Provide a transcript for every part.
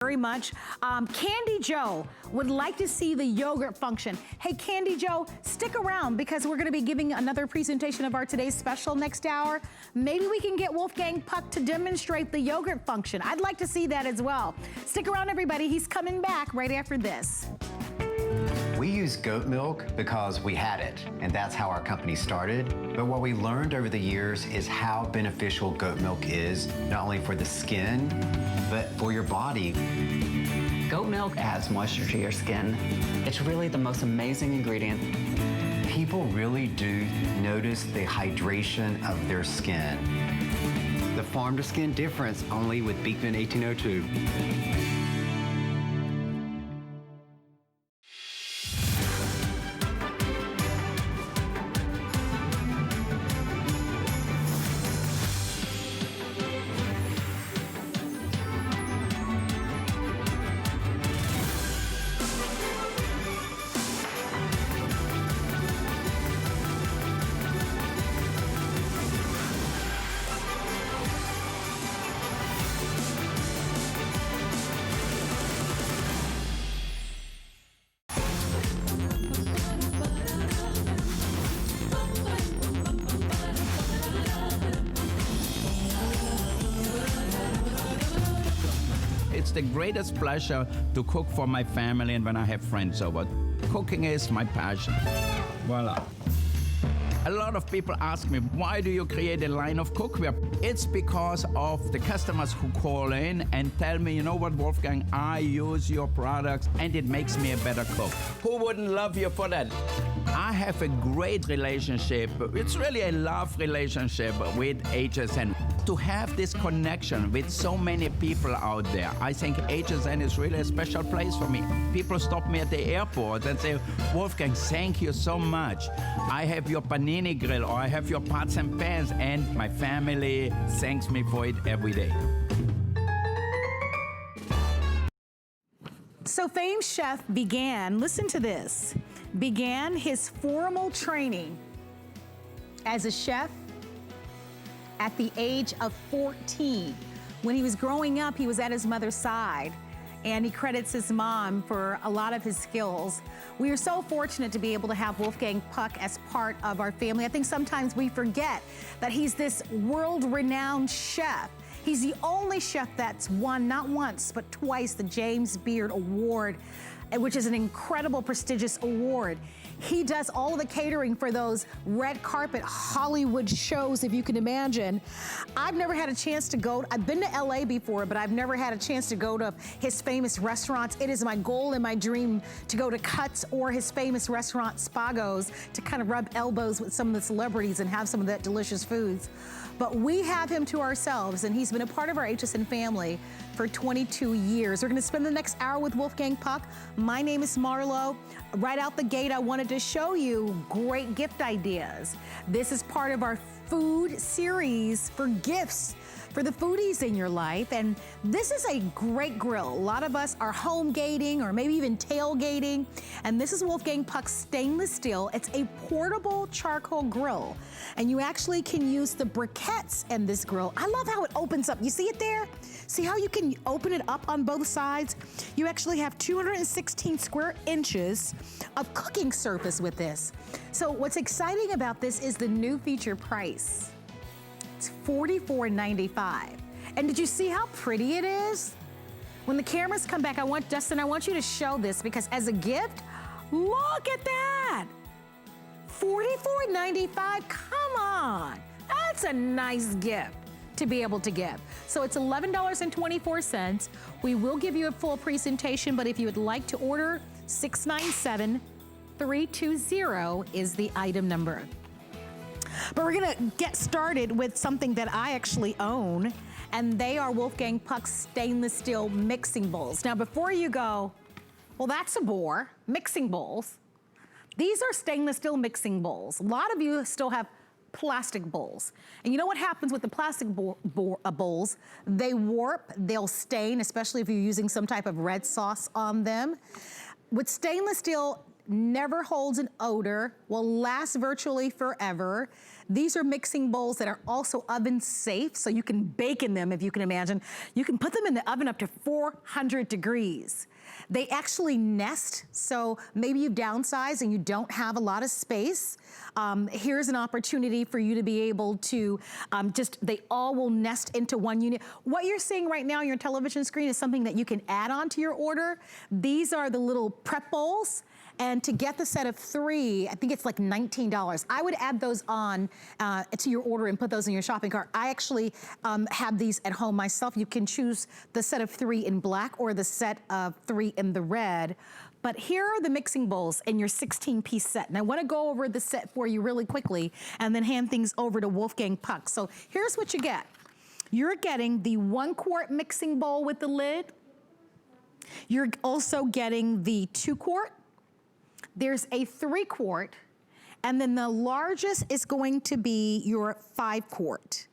Very much. Candy Joe would like to see the yogurt function. Hey, Candy Joe, stick around because we're going to be giving another presentation of our today's special next hour. Maybe we can get Wolfgang Puck to demonstrate the yogurt function. I'd like to see that as well. Stick around, everybody. He's coming back right after this. We use goat milk because we had it, and that's how our company started. But what we learned over the years is how beneficial goat milk is, not only for the skin, but for your body. Goat milk adds moisture to your skin. It's really the most amazing ingredient. People really do notice the hydration of their skin. The farm-to-skin difference, only with Beekman 1802. It's the greatest pleasure to cook for my family and when I have friends over. Cooking is my passion. Voila. A lot of people ask me, why do you create a line of cookware? It's because of the customers who call in and tell me, you know what, Wolfgang, I use your products and it makes me a better cook. Who wouldn't love you for that? I have a great relationship. It's really a love relationship with HSN. To have this connection with so many people out there, I think HSN is really a special place for me. People stop me at the airport and say, Wolfgang, thank you so much. I have your Panini grill or I have your pots and pans, and my family thanks me for it every day. So famed chef began, listen to this, began his formal training as a chef at the age of 14. When he was growing up, he was at his mother's side, and he credits his mom for a lot of his skills. We are so fortunate to be able to have Wolfgang Puck as part of our family. I think sometimes we forget that he's this world-renowned chef. He's the only chef that's won, not once, but twice, the James Beard Award, which is an incredible, prestigious award. He does all of the catering for those red carpet Hollywood shows, if you can imagine. I've never had a chance to go, I've been to LA before, but I've never had a chance to go to his famous restaurants. It is my goal and my dream to go to Cuts or his famous restaurant, Spago's, to kind of rub elbows with some of the celebrities and have some of that delicious foods. But we have him to ourselves, and he's been a part of our HSN family for 22 years. We're gonna spend the next hour with Wolfgang Puck. My name is Marlo. Right out the gate, I wanted to show you great gift ideas. This is part of our food series for gifts for the foodies in your life, and this is a great grill. A lot of us are home gating or maybe even tailgating, and this is Wolfgang Puck's stainless steel. It's a portable charcoal grill, and you actually can use the briquettes in this grill. I love how it opens up. You see it there? See how you can open it up on both sides? You actually have 216 square inches of cooking surface with this. So what's exciting about this is the new feature price. It's $44.95. And did you see how pretty it is? When the cameras come back, Dustin, I want you to show this because as a gift, look at that. $44.95, come on. That's a nice gift to be able to give. So it's $11.24. We will give you a full presentation, but if you would like to order, 697-320 is the item number. But we're gonna get started with something that I actually own, and they are Wolfgang Puck's stainless steel mixing bowls. Now before you go, well that's a bore, mixing bowls. These are stainless steel mixing bowls. A lot of you still have plastic bowls. And you know what happens with the plastic bowls? They warp, they'll stain, especially if you're using some type of red sauce on them. With stainless steel, never holds an odor, will last virtually forever. These are mixing bowls that are also oven safe, so you can bake in them if you can imagine. You can put them in the oven up to 400 degrees. They actually nest, so maybe you've downsized and you don't have a lot of space. Here's an opportunity for you to be able to they all will nest into one unit. What you're seeing right now on your television screen is something that you can add on to your order. These are the little prep bowls. And to get the set of 3, I think it's like $19. I would add those on to your order and put those in your shopping cart. I actually have these at home myself. You can choose the set of 3 in black or the set of 3 in the red. But here are the mixing bowls in your 16-piece set. And I wanna go over the set for you really quickly and then hand things over to Wolfgang Puck. So here's what you get. You're getting the 1-quart mixing bowl with the lid. You're also getting the 2-quart. There's a 3-quart, and then the largest is going to be your 5-quart,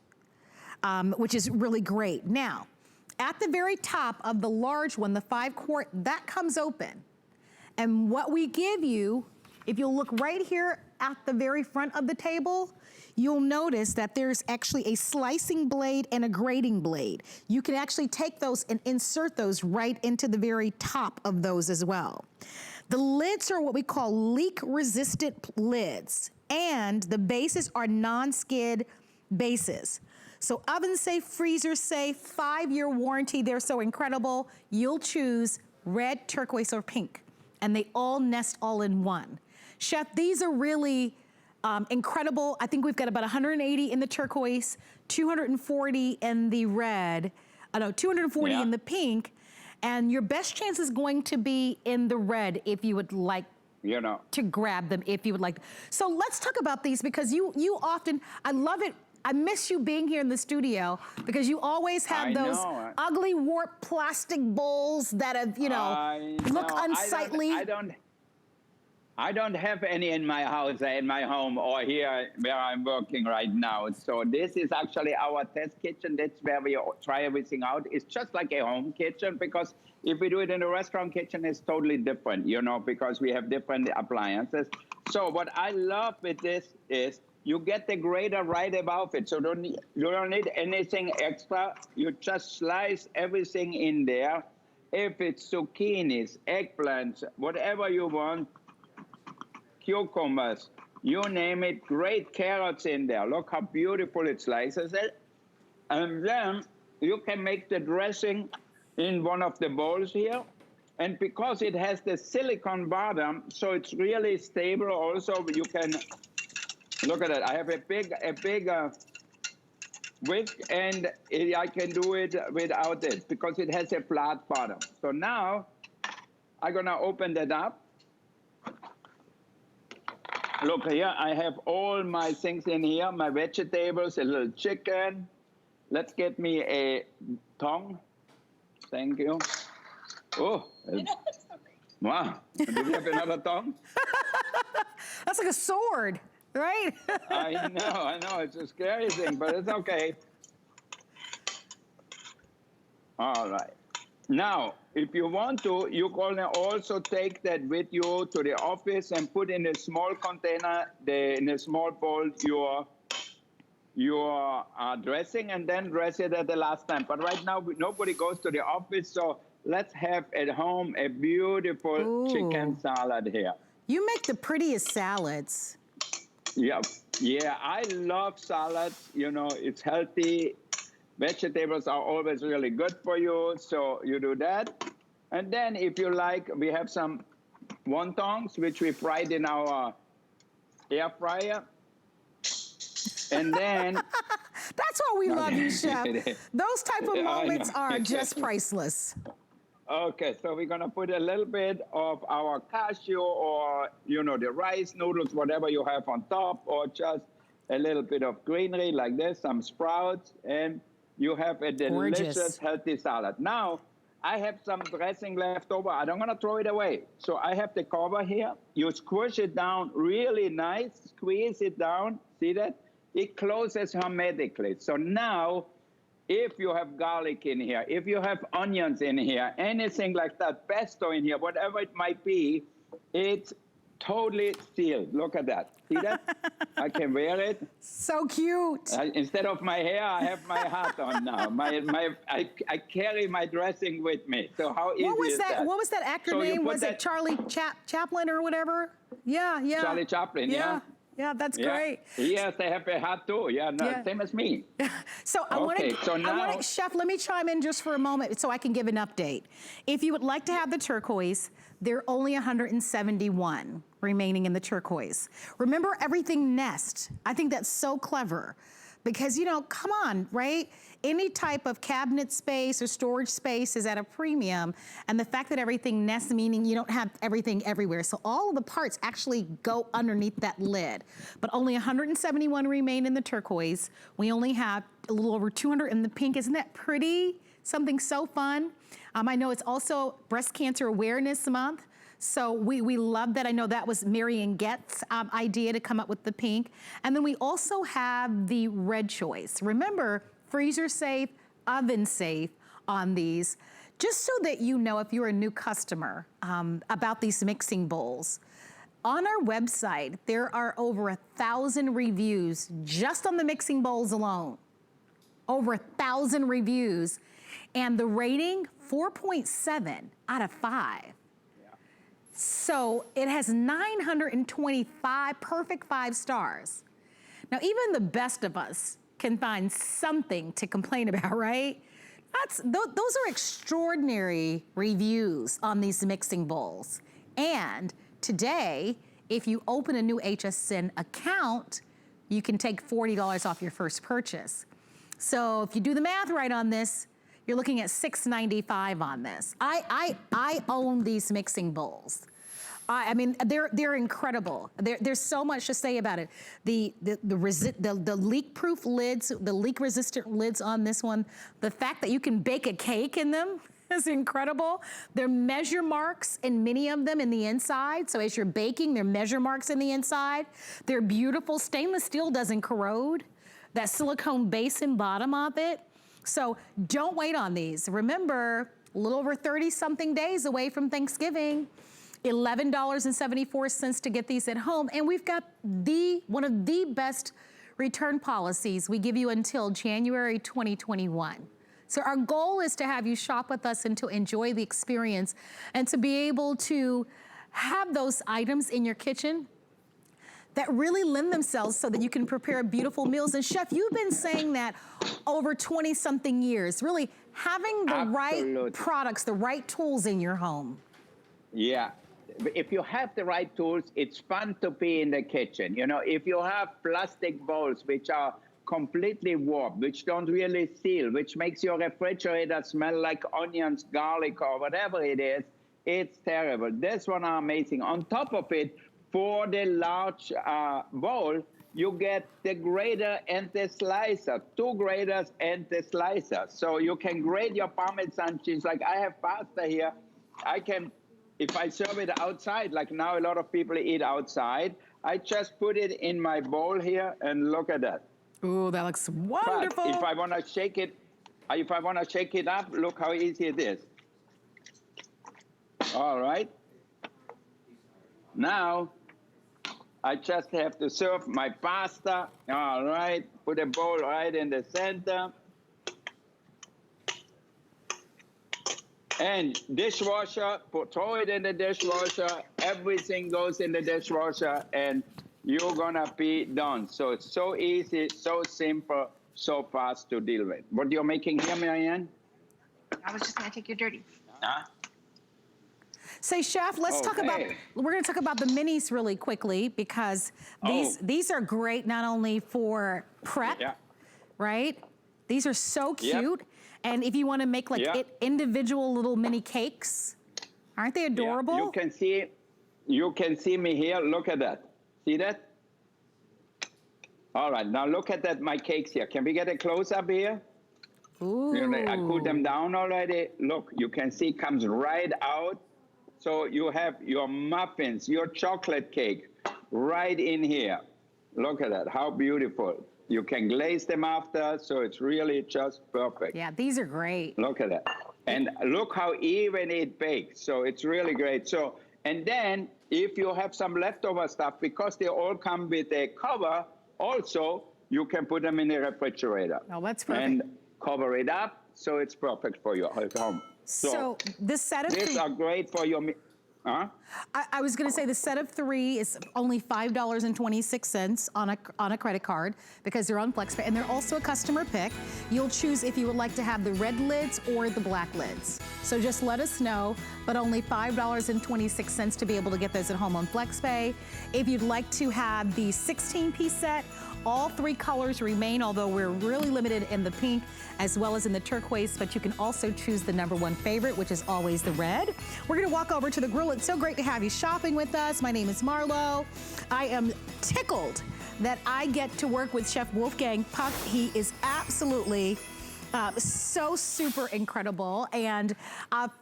which is really great. Now, at the very top of the large one, the 5-quart, that comes open. And what we give you, if you'll look right here at the very front of the table, you'll notice that there's actually a slicing blade and a grating blade. You can actually take those and insert those right into the very top of those as well. The lids are what we call leak-resistant lids, and the bases are non-skid bases. So oven safe, freezer safe, 5-year warranty. They're so incredible. You'll choose red, turquoise, or pink, and they all nest all in one. Chef, these are really incredible. I think we've got about 180 in the turquoise, 240 in the red, 240 in the pink, and your best chance is going to be in the red if you would like to grab them, if you would like. So let's talk about these, because you often, I love it. I miss you being here in the studio because you always have those ugly warped plastic bowls that have, look unsightly. I don't have any in my house, in my home, or here where I'm working right now. So this is actually our test kitchen. That's where we try everything out. It's just like a home kitchen, because if we do it in a restaurant kitchen, it's totally different, because we have different appliances. So what I love with this is you get the grater right above it. So you don't need anything extra. You just slice everything in there. If it's zucchinis, eggplants, whatever you want, cucumbers, you name it, great carrots in there. Look how beautiful it slices it. And then you can make the dressing in one of the bowls here. And because it has the silicone bottom, so it's really stable also, you can, look at it, I have a big wick, and I can do it without it because it has a flat bottom. So now I'm gonna open that up. Look here, I have all my things in here, my vegetables, a little chicken. Let's get me a tongue. Thank you. Oh, wow. Do we have another tongue? That's like a sword, right? I know. It's a scary thing, but it's okay. All right. Now, if you want to, you can also take that with you to the office and put in a small container, in a small bowl, your dressing, and then dress it at the last time. But right now, nobody goes to the office, so let's have at home a beautiful chicken salad here. You make the prettiest salads. Yeah, I love salads. It's healthy. Vegetables are always really good for you, so you do that. And then if you like, we have some wontons, which we fried in our air fryer. And then... That's why we love you, Chef. Those type of moments are just priceless. Okay, so we're gonna put a little bit of our cashew or, the rice noodles, whatever you have on top, or just a little bit of greenery like this, some sprouts, and you have a delicious, healthy salad. Now, I have some dressing left over. I don't want to throw it away. So I have the cover here. You squish it down really nice, squeeze it down. See that? It closes hermetically. So now, if you have garlic in here, if you have onions in here, anything like that, pesto in here, whatever it might be, it totally sealed. Look at that. See that? I can wear it. So cute. Instead of my hair, I have my hat on now. I carry my dressing with me. So how easy is that? What was that actor So name? Was it Charlie Chaplin or whatever? Yeah. Charlie Chaplin, yeah. Yeah, that's great. He has to have a hat too. Yeah, same as me. So Chef, let me chime in just for a moment so I can give an update. If you would like to have the turquoise, there are only 171 remaining in the turquoise. Remember everything nest. I think that's so clever because, come on, right? Any type of cabinet space or storage space is at a premium, and the fact that everything nests, meaning you don't have everything everywhere. So all of the parts actually go underneath that lid. But only 171 remain in the turquoise. We only have a little over 200 in the pink. Isn't that pretty? Something so fun. I know it's also Breast Cancer Awareness Month. So we love that. I know that was Marian Gett's idea to come up with the pink. And then we also have the red choice. Remember, freezer safe, oven safe on these. Just so that you know, if you're a new customer, about these mixing bowls. On our website, there are over 1,000 reviews just on the mixing bowls alone. Over 1,000 reviews. And the rating, 4.7 out of 5. So it has 925 perfect 5 stars. Now, even the best of us can find something to complain about, right? Those are extraordinary reviews on these mixing bowls. And today, if you open a new HSN account, you can take $40 off your first purchase. So if you do the math right on this, you're looking at $6.95 on this. I own these mixing bowls. I mean, they're incredible. There's so much to say about it. The leak-proof lids, the leak-resistant lids on this one. The fact that you can bake a cake in them is incredible. There are measure marks in many of them in the inside. So as you're baking, there are measure marks in the inside. They're beautiful. Stainless steel doesn't corrode. That silicone base and bottom of it. So don't wait on these. Remember, a little over 30-something days away from Thanksgiving, $11.74 to get these at home. And we've got one of the best return policies we give you until January 2021. So our goal is to have you shop with us and to enjoy the experience and to be able to have those items in your kitchen that really lend themselves so that you can prepare beautiful meals. And Chef, you've been saying that over 20-something years, really having the right products, the right tools in your home. Yeah, if you have the right tools, it's fun to be in the kitchen. If you have plastic bowls which are completely warped, which don't really seal, which makes your refrigerator smell like onions, garlic, or whatever it is, it's terrible. This one are amazing. On top of it, for the large bowl, you get the grater and the slicer, 2 graters and the slicer. So you can grate your Parmesan cheese. Like I have pasta here. I can, if I serve it outside, like now a lot of people eat outside, I just put it in my bowl here and look at that. Ooh, that looks wonderful. But if I want to shake it up, look how easy it is. All right. Now, I just have to serve my pasta. All right, put a bowl right in the center. And dishwasher, throw it in the dishwasher. Everything goes in the dishwasher and you're gonna be done. So it's so easy, so simple, so fast to deal with. What you're making here, Marianne? I was just gonna take your dirty. Say, Chef, let's talk about, we're gonna talk about the minis really quickly because these are great not only for prep, right? These are so cute. And if you wanna make like individual little mini cakes, aren't they adorable? Yeah. You can see me here, look at that. See that? All right, now look at that, my cakes here. Can we get a close up here? Ooh. I cooled them down already. Look, you can see it comes right out. So you have your muffins, your chocolate cake right in here. Look at that, how beautiful. You can glaze them after, so it's really just perfect. Yeah, these are great. Look at that. And look how even it bakes. So it's really great. So, And then if you have some leftover stuff, because they all come with a cover, also, you can put them in the refrigerator. Oh, that's perfect. And cover it up, so it's perfect for your home. So this set of these are great for your... Huh? I was going to say the set of 3 is only $5.26 on a credit card because they're on FlexPay, and they're also a customer pick. You'll choose if you would like to have the red lids or the black lids. So just let us know, but only $5.26 to be able to get those at home on FlexPay. If you'd like to have the 16-piece set, all 3 colors remain, although we're really limited in the pink as well as in the turquoise, but you can also choose the #1 favorite, which is always the red. We're gonna walk over to the grill. It's so great to have you shopping with us. My name is Marlo. I am tickled that I get to work with Chef Wolfgang Puck. He is absolutely so super incredible. And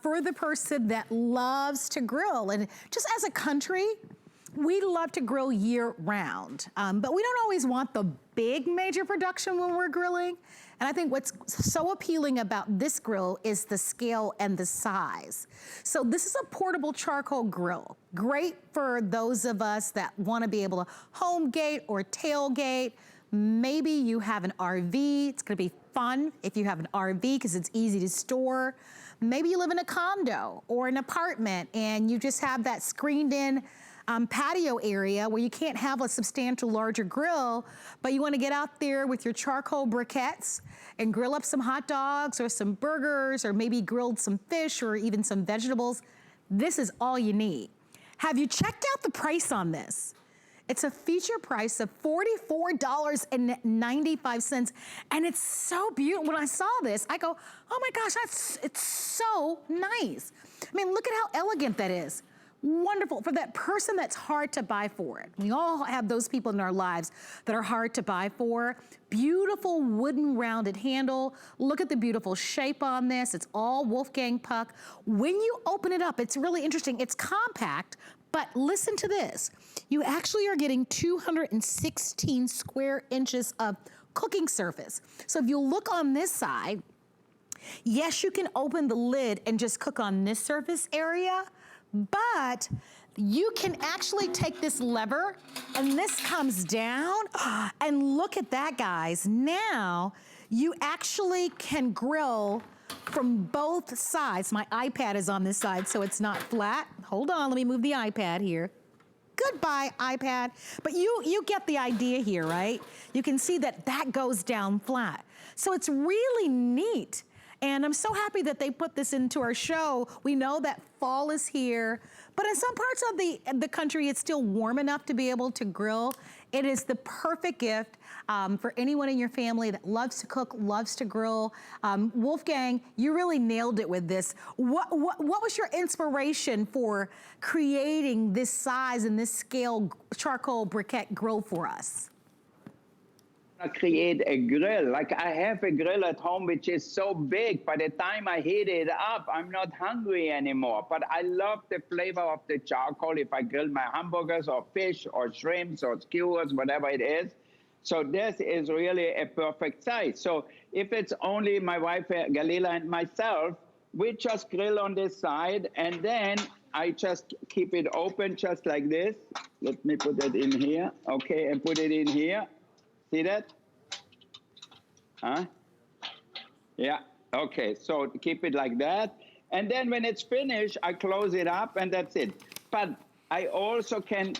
for the person that loves to grill, and just as a country, we love to grill year round, but we don't always want the big major production when we're grilling. And I think what's so appealing about this grill is the scale and the size. So this is a portable charcoal grill, great for those of us that wanna be able to home gate or tailgate. Maybe you have an RV, it's gonna be fun if you have an RV because it's easy to store. Maybe you live in a condo or an apartment and you just have that screened in patio area where you can't have a substantial larger grill, but you wanna get out there with your charcoal briquettes and grill up some hot dogs or some burgers or maybe grilled some fish or even some vegetables. This is all you need. Have you checked out the price on this? It's a feature price of $44.95, and it's so beautiful. When I saw this, I go, oh my gosh, it's so nice. I mean, look at how elegant that is. Wonderful for that person that's hard to buy for it. We all have those people in our lives that are hard to buy for. Beautiful wooden rounded handle. Look at the beautiful shape on this. It's all Wolfgang Puck. When you open it up, it's really interesting. It's compact, but listen to this. You actually are getting 216 square inches of cooking surface. So if you look on this side, yes, you can open the lid and just cook on this surface area, but you can actually take this lever and this comes down, and look at that, guys. Now you actually can grill from both sides. My iPad is on this side, so it's not flat. Hold on, let me move the iPad here. Goodbye, iPad. But you get the idea here, right? You can see that that goes down flat. So it's really neat. And I'm so happy that they put this into our show. We know that fall is here, but in some parts of the country, it's still warm enough to be able to grill. It is the perfect gift for anyone in your family that loves to cook, loves to grill. Wolfgang, you really nailed it with this. What was your inspiration for creating this size and this scale charcoal briquette grill for us? Create a grill. Like I have a grill at home which is so big, by the time I heat it up, I'm not hungry anymore. But I love the flavor of the charcoal if I grill my hamburgers or fish or shrimps or skewers, whatever it is. So this is really a perfect size. So if it's only my wife Galila and myself, we just grill on this side, and then I just keep it open just like this. Let me put it in here, okay, and put it in here. See that? Huh? Yeah, okay, so keep it like that. And then when it's finished, I close it up and that's it. But I also can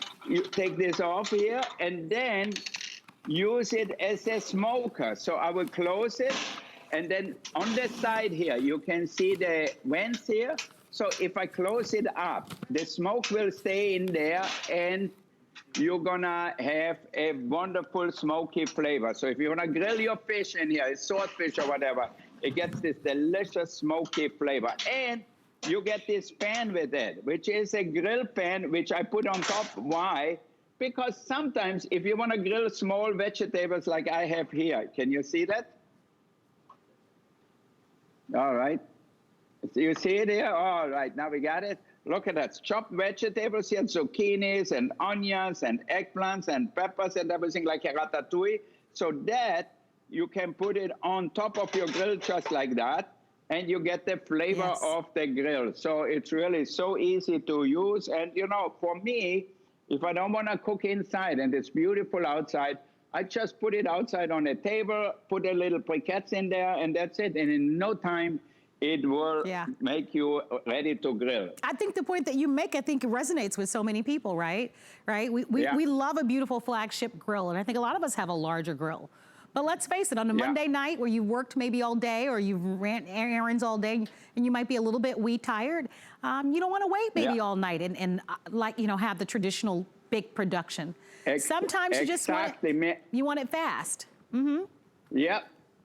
take this off here and then use it as a smoker. So I will close it, and then on the side here, you can see the vents here. So if I close it up, the smoke will stay in there, and you're gonna have a wonderful smoky flavor. So if you wanna grill your fish in here, swordfish or whatever, it gets this delicious smoky flavor. And you get this pan with it, which is a grill pan, which I put on top. Why? Because sometimes if you wanna grill small vegetables like I have here, can you see that? All right. You see it here? All right, now we got it. Look at that, chopped vegetables here, zucchinis and onions and eggplants and peppers and everything like a ratatouille. So that you can put it on top of your grill just like that. and you get the flavor Yes. of the grill. So it's really so easy to use. And for me, if I don't want to cook inside and it's beautiful outside, I just put it outside on a table, put a little briquettes in there, and that's it. And in no time, it will make you ready to grill. I think the point that you make, I think resonates with so many people, right? We love a beautiful flagship grill, and I think a lot of us have a larger grill. But let's face it, on a Monday night where you've worked maybe all day or you've ran errands all day and you might be a little bit tired, you don't want to wait maybe all night and have the traditional big production. Sometimes you just want it fast. Yeah,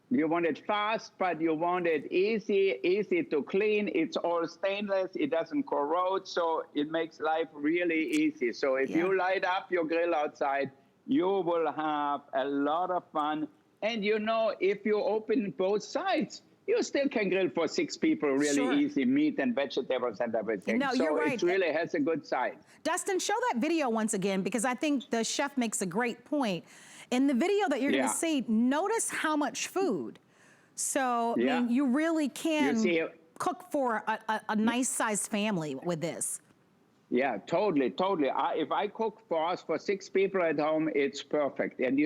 you want it fast, but you want it easy to clean. It's all stainless, it doesn't corrode, so it makes life really easy. So if you light up your grill outside, you will have a lot of fun. And if you open both sides, you still can grill for 6 people really easy, meat and vegetables and everything. No, so you're right. It really has a good side. Dustin, show that video once again, because I think the chef makes a great point. In the video that you're gonna see, notice how much food. So, I mean, you really can cook for a nice sized family with this. Yeah, totally. If I cook for us for 6 people at home, it's perfect. And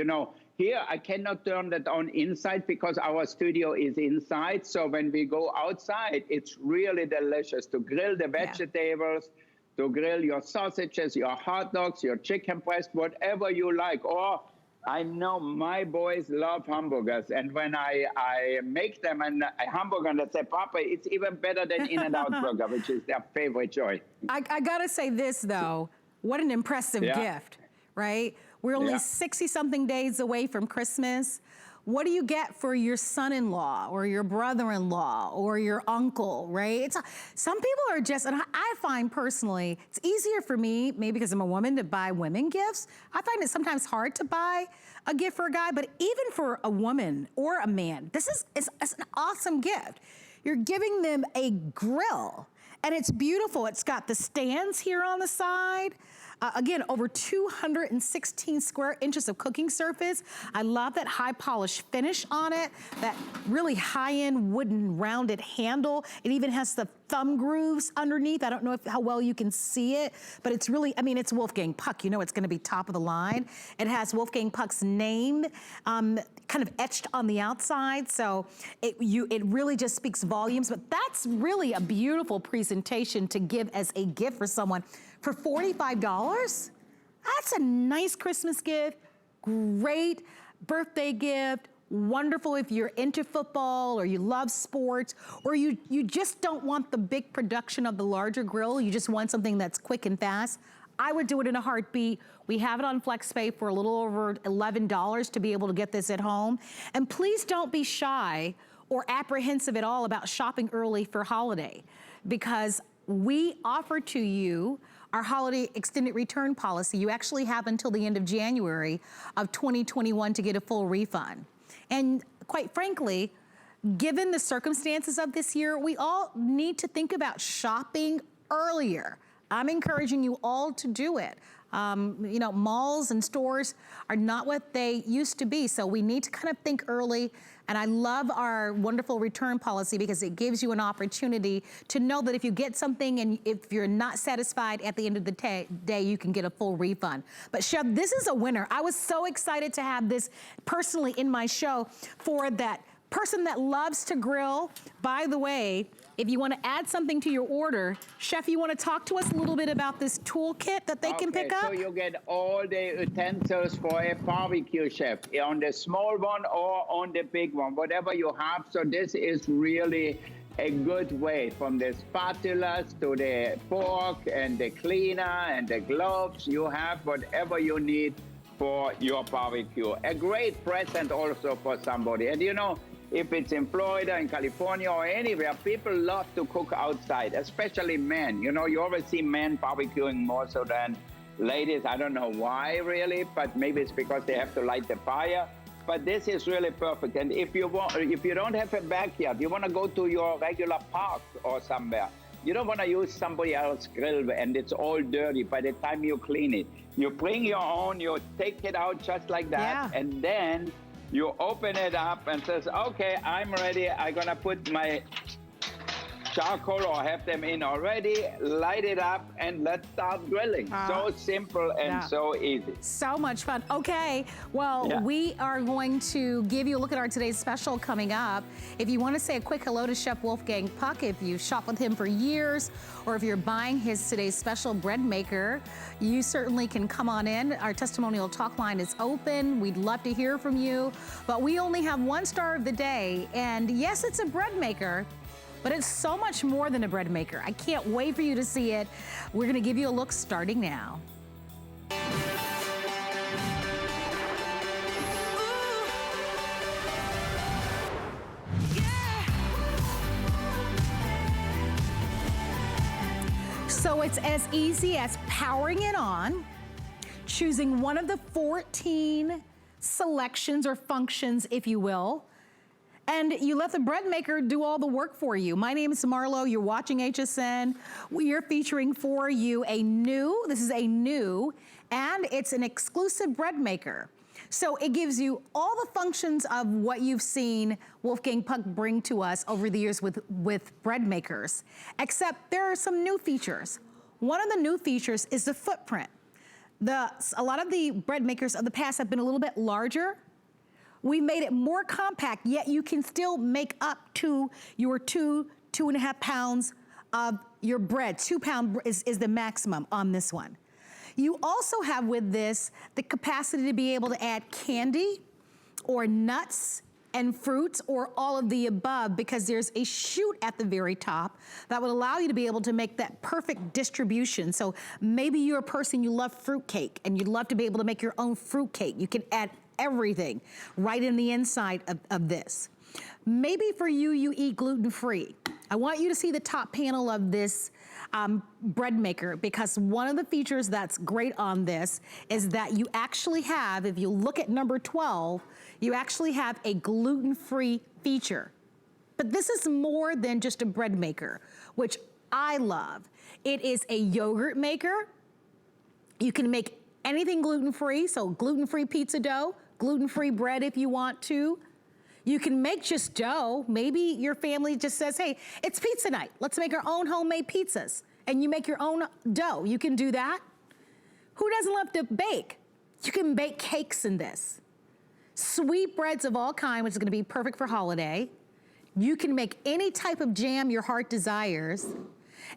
here I cannot turn that on inside because our studio is inside. So when we go outside, it's really delicious to grill the vegetables, to grill your sausages, your hot dogs, your chicken breast, whatever you like. Or I know my boys love hamburgers, and when I make them a hamburger and they say, Papa, it's even better than In-N-Out Burger, which is their favorite choice. I gotta say this though, what an impressive gift, right? We're only 60-something days away from Christmas. What do you get for your son-in-law or your brother-in-law or your uncle, right? Some people are just, and I find personally, it's easier for me, maybe because I'm a woman, to buy women gifts. I find it sometimes hard to buy a gift for a guy, but even for a woman or a man, it's an awesome gift. You're giving them a grill, and it's beautiful. It's got the stands here on the side. Again, over 216 square inches of cooking surface. I love that high polish finish on it, that really high-end wooden rounded handle. It even has the thumb grooves underneath. I don't know how well you can see it, but it's really, I mean, it's Wolfgang Puck. You know it's gonna be top of the line. It has Wolfgang Puck's name kind of etched on the outside, so it really just speaks volumes, but that's really a beautiful presentation to give as a gift for someone. For $45, that's a nice Christmas gift, great birthday gift, wonderful if you're into football or you love sports, or you just don't want the big production of the larger grill, you just want something that's quick and fast. I would do it in a heartbeat. We have it on FlexPay for a little over $11 to be able to get this at home. And please don't be shy or apprehensive at all about shopping early for holiday, because we offer to you our holiday extended return policy. You actually have until the end of January of 2021 to get a full refund. And quite frankly, given the circumstances of this year, we all need to think about shopping earlier. I'm encouraging you all to do it. Malls and stores are not what they used to be, so we need to kind of think early. And I love our wonderful return policy because it gives you an opportunity to know that if you get something and if you're not satisfied at the end of the day, you can get a full refund. But Chef, this is a winner. I was so excited to have this personally in my show for that person that loves to grill. By the way, if you want to add something to your order, Chef, you want to talk to us a little bit about this toolkit that they can pick up? So you get all the utensils for a barbecue, Chef, on the small one or on the big one, whatever you have. So this is really a good way, from the spatulas to the fork and the cleaner and the gloves. You have whatever you need for your barbecue. A great present also for somebody. And if it's in Florida, in California, or anywhere, people love to cook outside, especially men. You always see men barbecuing more so than ladies. I don't know why, really, but maybe it's because they have to light the fire. But this is really perfect. And if you don't have a backyard, you want to go to your regular park or somewhere. You don't want to use somebody else's grill and it's all dirty by the time you clean it. You bring your own, you take it out just like that, and then you open it up and says, okay, I'm ready. I'm going to put my charcoal or have them in already, light it up, and let's start grilling. So simple and so easy. So much fun. Okay, well, we are going to give you a look at our today's special coming up. If you want to say a quick hello to Chef Wolfgang Puck, if you've shopped with him for years, or if you're buying his today's special bread maker, you certainly can come on in. Our testimonial talk line is open. We'd love to hear from you, but we only have one star of the day. And yes, it's a bread maker, but it's so much more than a bread maker. I can't wait for you to see it. We're gonna give you a look starting now. So it's as easy as powering it on, choosing one of the 14 selections or functions, if you will, and you let the bread maker do all the work for you. My name is Marlo, you're watching HSN. We are featuring for you this is a new, and it's an exclusive bread maker. So it gives you all the functions of what you've seen Wolfgang Puck bring to us over the years with bread makers, except there are some new features. One of the new features is the footprint. A lot of the bread makers of the past have been a little bit larger. We made it more compact, yet you can still make up to your 2.5 pounds of your bread. 2 pound is the maximum on this one. You also have with this the capacity to be able to add candy or nuts and fruits or all of the above, because there's a chute at the very top that would allow you to be able to make that perfect distribution. So maybe you're a person, you love fruitcake and you'd love to be able to make your own fruitcake. You can add everything right in the inside of this. Maybe for you, you eat gluten-free. I want you to see the top panel of this bread maker, because one of the features that's great on this is that you actually have, if you look at number 12, you actually have a gluten-free feature. But this is more than just a bread maker, which I love. It is a yogurt maker. You can make anything gluten-free, so gluten-free pizza dough, gluten-free bread if you want to. You can make just dough. Maybe your family just says, hey, it's pizza night. Let's make our own homemade pizzas. And you make your own dough. You can do that. Who doesn't love to bake? You can bake cakes in this. Sweet breads of all kinds, which is gonna be perfect for holiday. You can make any type of jam your heart desires.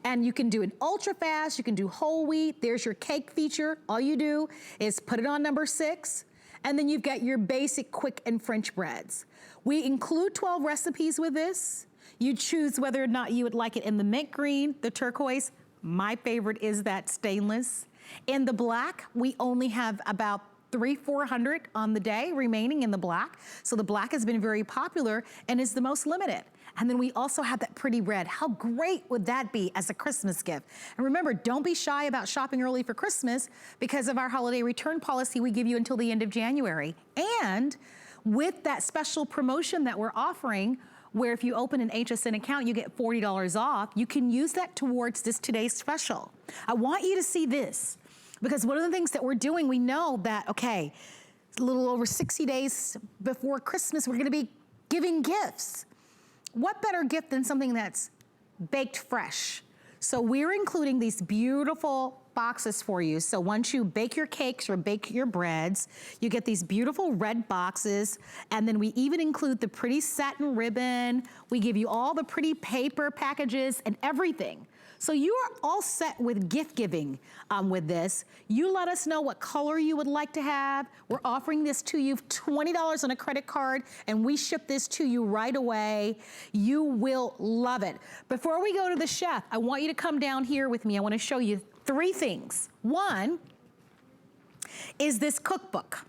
And you can do it ultra fast, you can do whole wheat. There's your cake feature. All you do is put it on number 6, and then you've got your basic quick and French breads. We include 12 recipes with this. You choose whether or not you would like it in the mint green, the turquoise. My favorite is that stainless. In the black, we only have about 300-400 on the day remaining in the black. So the black has been very popular and is the most limited. And then we also have that pretty red. How great would that be as a Christmas gift? And remember, don't be shy about shopping early for Christmas. Because of our holiday return policy, we give you until the end of January. And with that special promotion that we're offering, where if you open an HSN account, you get $40 off, you can use that towards this today's special. I want you to see this, because one of the things that we're doing, we know that, okay, a little over 60 days before Christmas, we're gonna be giving gifts. What better gift than something that's baked fresh? So we're including these beautiful boxes for you. So once you bake your cakes or bake your breads, you get these beautiful red boxes, and then we even include the pretty satin ribbon. We give you all the pretty paper packages and everything. So you are all set with gift giving with this. You let us know what color you would like to have. We're offering this to you, $20 on a credit card, and we ship this to you right away. You will love it. Before we go to the chef, I want you to come down here with me. I want to show you 3 things. One is this cookbook.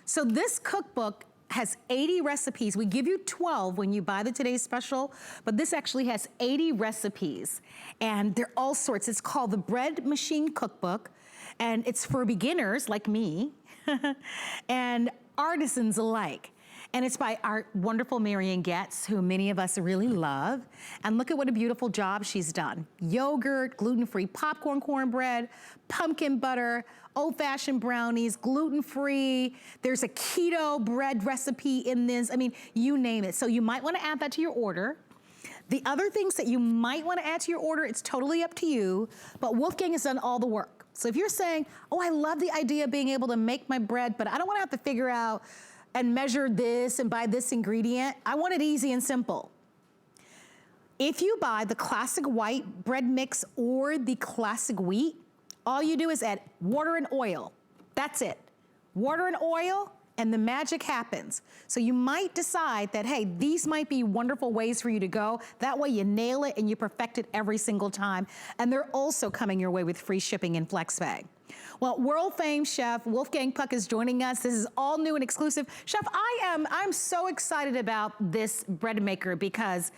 So this cookbook has 80 recipes. We give you 12 when you buy the Today's Special, but this actually has 80 recipes, and they're all sorts. It's called the Bread Machine Cookbook, and it's for beginners like me and artisans alike. And it's by our wonderful Marian Getz, who many of us really love. And look at what a beautiful job she's done. Yogurt, gluten-free popcorn cornbread, pumpkin butter, old-fashioned brownies, gluten-free. There's a keto bread recipe in this. I mean, you name it. So you might want to add that to your order. The other things that you might want to add to your order, it's totally up to you, but Wolfgang has done all the work. So if you're saying, oh, I love the idea of being able to make my bread, but I don't want to have to figure out and measure this and buy this ingredient, I want it easy and simple. If you buy the classic white bread mix or the classic wheat, all you do is add water and oil. That's it. Water and oil, and the magic happens. So you might decide that, hey, these might be wonderful ways for you to go. That way you nail it and you perfect it every single time. And they're also coming your way with free shipping and FlexPay. Well, world famed chef Wolfgang Puck is joining us. This is all new and exclusive. Chef, I'm so excited about this bread maker because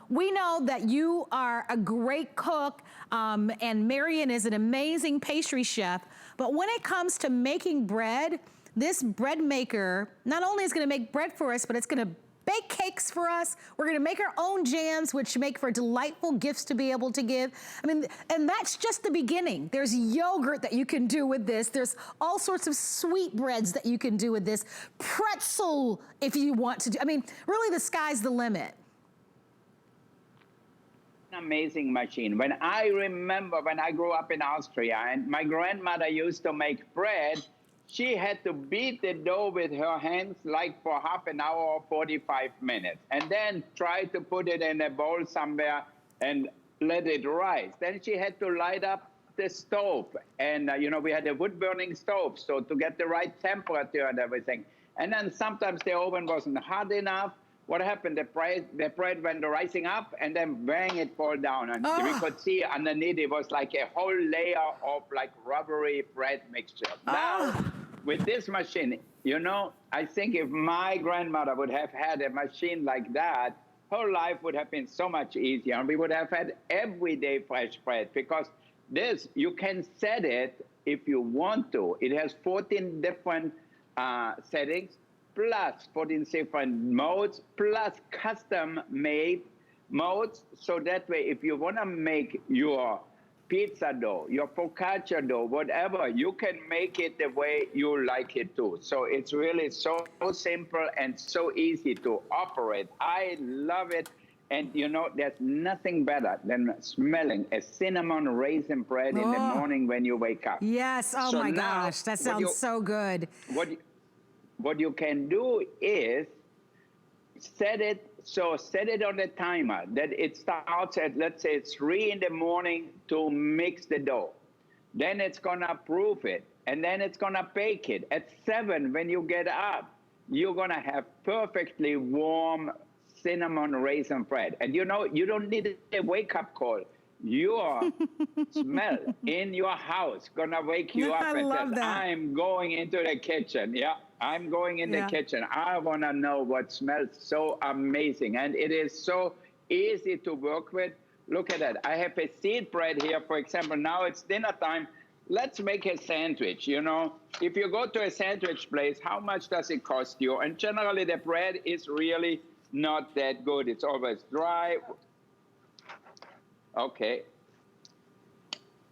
we know that you are a great cook and Marion is an amazing pastry chef. But when it comes to making bread, this bread maker not only is gonna make bread for us, but it's gonna bake cakes for us. We're gonna make our own jams, which make for delightful gifts to be able to give. I mean, and that's just the beginning. There's yogurt that you can do with this. There's all sorts of sweet breads that you can do with this. Pretzel, if you want to do. I mean, really the sky's the limit. An amazing machine. When I remember when I grew up in Austria and my grandmother used to make bread, she had to beat the dough with her hands like for half an hour or 45 minutes and then try to put it in a bowl somewhere and let it rise. Then she had to light up the stove. And, you know, we had a wood burning stove, so to get the right temperature and everything. And then sometimes the oven wasn't hot enough. What happened? The bread went rising up and then bang, it fall down. And we could see underneath it was like a whole layer of like rubbery bread mixture. Now, with this machine, you know, I think if my grandmother would have had a machine like that, her life would have been so much easier. And we would have had everyday fresh bread because this, you can set it if you want to. It has 14 different settings, plus 14 different modes, plus custom-made modes. So that way, if you want to make your pizza dough, your focaccia dough, whatever, you can make it the way you like it to. So it's really so simple and so easy to operate. I love it. And you know, there's nothing better than smelling a cinnamon raisin bread in the morning when you wake up. Yes, oh so my gosh, that sounds so good. What you can do is set it on the timer that it starts at, let's say, 3 in the morning to mix the dough. Then it's gonna proof it, and then it's gonna bake it. At 7, when you get up, you're gonna have perfectly warm cinnamon raisin bread. And you know, you don't need a wake-up call. Your smell in your house gonna wake you up and say, I'm going into the kitchen. Yeah, I'm going in the kitchen. I wanna know what smells so amazing. And it is so easy to work with. Look at that. I have a seed bread here, for example. Now it's dinner time. Let's make a sandwich, you know. If you go to a sandwich place, how much does it cost you? And generally the bread is really not that good. It's always dry. Okay.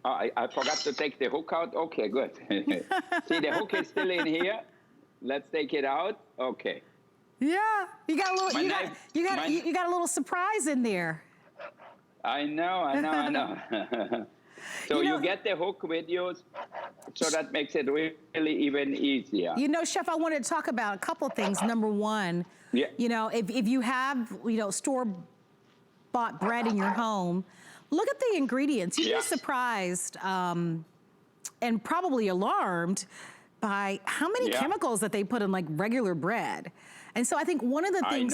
I forgot to take the hook out. Okay, good. See, the hook is still in here. Let's take it out. Okay. Yeah, you got a little. You got a little surprise in there. I know. So you get the hook with you, so that makes it really even easier. You know, Chef, I wanted to talk about a couple things. Number one, you know, if you have, you know, store-bought bread in your home, look at the ingredients. You'd be surprised and probably alarmed by how many chemicals that they put in like regular bread. And so I think one of the things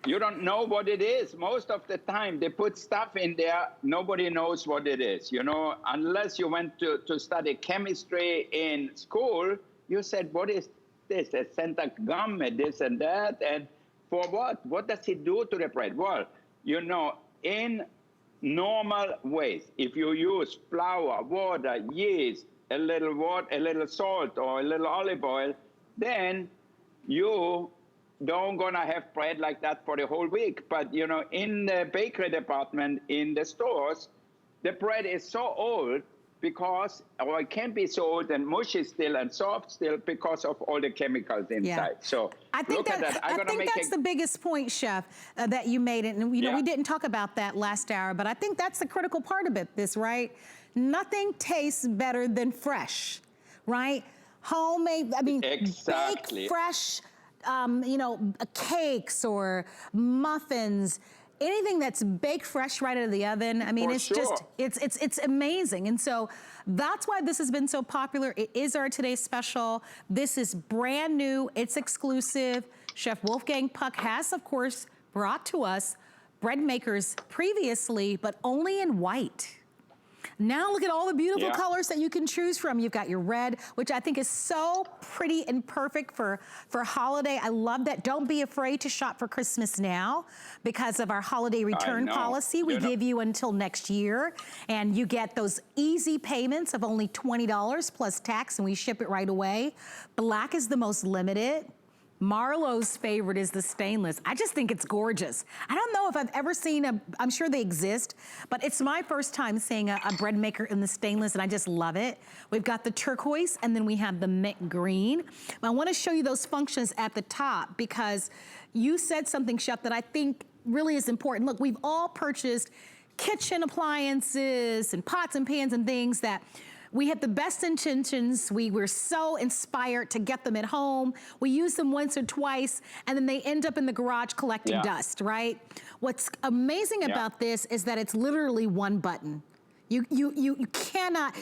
you don't know what it is. Most of the time they put stuff in there, nobody knows what it is. You know, unless you went to study chemistry in school, you said, what is this? A Santa gum, this and that, and for what? What does it do to the bread? Well, you know, in normal ways, if you use flour, water, yeast, a little water, a little salt, or a little olive oil, then you don't gonna have bread like that for the whole week. But you know, in the bakery department in the stores, the bread is so old because, or it can be sold and mushy still and soft still because of all the chemicals inside. So I think look at that. I'm gonna make that's the biggest point, Chef, that you made. And you know, we didn't talk about that last hour, but I think that's the critical part of it, right? Nothing tastes better than fresh, right? Homemade, I mean, Exactly. baked fresh, you know, cakes or muffins, anything that's baked fresh right out of the oven. I mean, it's just, it's amazing. And so that's why this has been so popular. It is our today's special. This is brand new, it's exclusive. Chef Wolfgang Puck has, of course, brought to us bread makers previously, but only in white. Now look at all the beautiful colors that you can choose from. You've got your red, which I think is so pretty and perfect for holiday. I love that. Don't be afraid to shop for Christmas now because of our holiday return policy. We give you until next year, and you get those easy payments of only $20 plus tax, and we ship it right away. Black is the most limited. Marlowe's favorite is the stainless. I just think it's gorgeous. I don't know if I've ever seen I'm sure they exist, but it's my first time seeing a bread maker in the stainless, and I just love it. We've got the turquoise, and then we have the mint green. I wanna show you those functions at the top because you said something, Chef, that I think really is important. Look, we've all purchased kitchen appliances and pots and pans and things that we have the best intentions. We were so inspired to get them at home. We use them once or twice, and then they end up in the garage collecting dust, right? What's amazing about this is that it's literally one button. You cannot,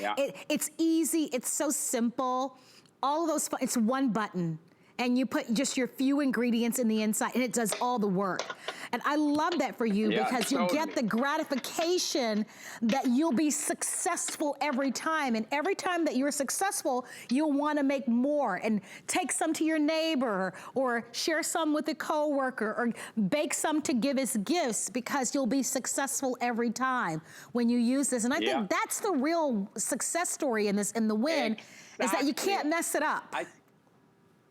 it's easy, it's so simple. All of those, it's one button. And you put just your few ingredients in the inside, and it does all the work. And I love that for you because you get the gratification that you'll be successful every time. And every time that you're successful, you'll want to make more and take some to your neighbor or share some with a coworker or bake some to give as gifts because you'll be successful every time when you use this. And I think that's the real success story in this, in the win, is that you can't mess it up.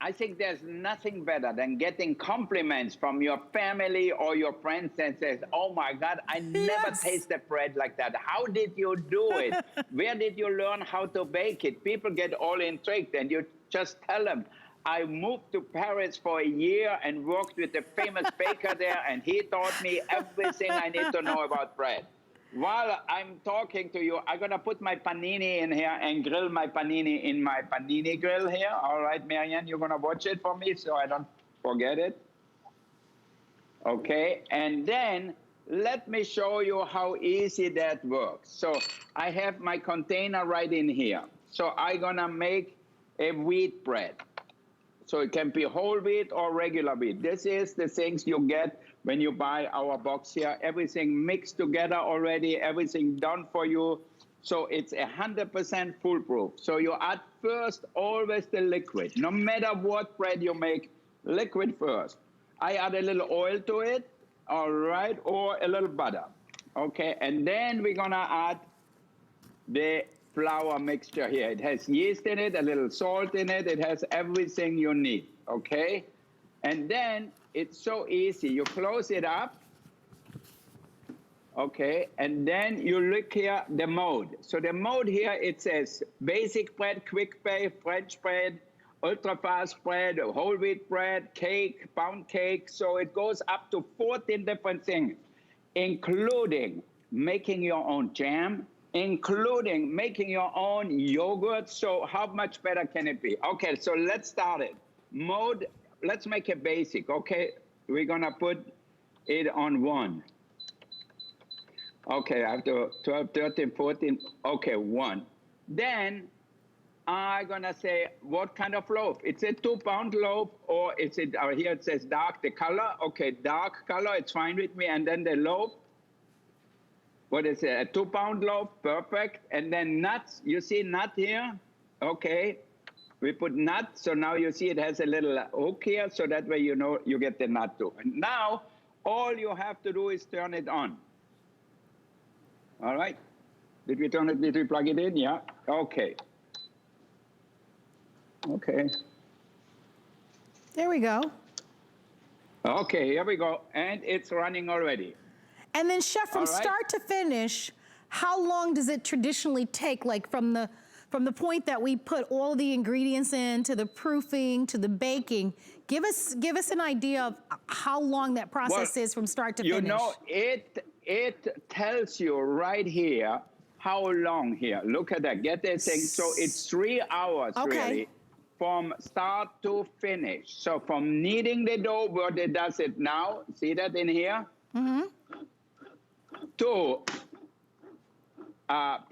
I think there's nothing better than getting compliments from your family or your friends that says, oh my God, I never tasted bread like that. How did you do it? Where did you learn how to bake it? People get all intrigued, and you just tell them, I moved to Paris for a year and worked with a famous baker there, and he taught me everything I need to know about bread. While I'm talking to you, I'm gonna put my panini in here and grill my panini in my panini grill here. All right, Marianne, you're gonna watch it for me so I don't forget it. Okay, and then let me show you how easy that works. So I have my container right in here. So I'm gonna make a wheat bread. So it can be whole wheat or regular wheat. This is the things you get when you buy our box here. Everything mixed together already, everything done for you. So it's 100% foolproof. So you add first always the liquid. No matter what bread you make, liquid first. I add a little oil to it, all right, or a little butter. Okay, and then we're gonna add the flour mixture here. It has yeast in it, a little salt in it. It has everything you need, okay? And then it's so easy. You close it up, okay? And then you look here, the mode. So the mode here, it says basic bread, quick bake, French bread, ultra fast bread, whole wheat bread, cake, pound cake. So it goes up to 14 different things, including making your own jam, including making your own yogurt. So how much better can it be? Okay, so let's start it. Mode, let's make it basic, okay? We're gonna put it on 1. Okay, after 12, 13, 14, okay, 1. Then I'm gonna say, what kind of loaf? It's a 2-pound loaf, or is it, here it says dark, the color. Okay, dark color, it's fine with me. And then the loaf, what is it, a 2-pound loaf, perfect. And then nuts, you see nut here? Okay, we put nut, so now you see it has a little hook here, so that way you know you get the nut too. And now, all you have to do is turn it on. All right, did we turn it, did we plug it in? Yeah, okay. Okay. There we go. Okay, here we go, and it's running already. And then, Chef, from start to finish, how long does it traditionally take, like from the point that we put all the ingredients in, to the proofing, to the baking? Give us an idea of how long that process is from start to finish. You know, it tells you right here how long here. Look at that. Get this thing. So it's 3 hours really from start to finish. So from kneading the dough, where it does it now, see that in here? Mm-hmm. To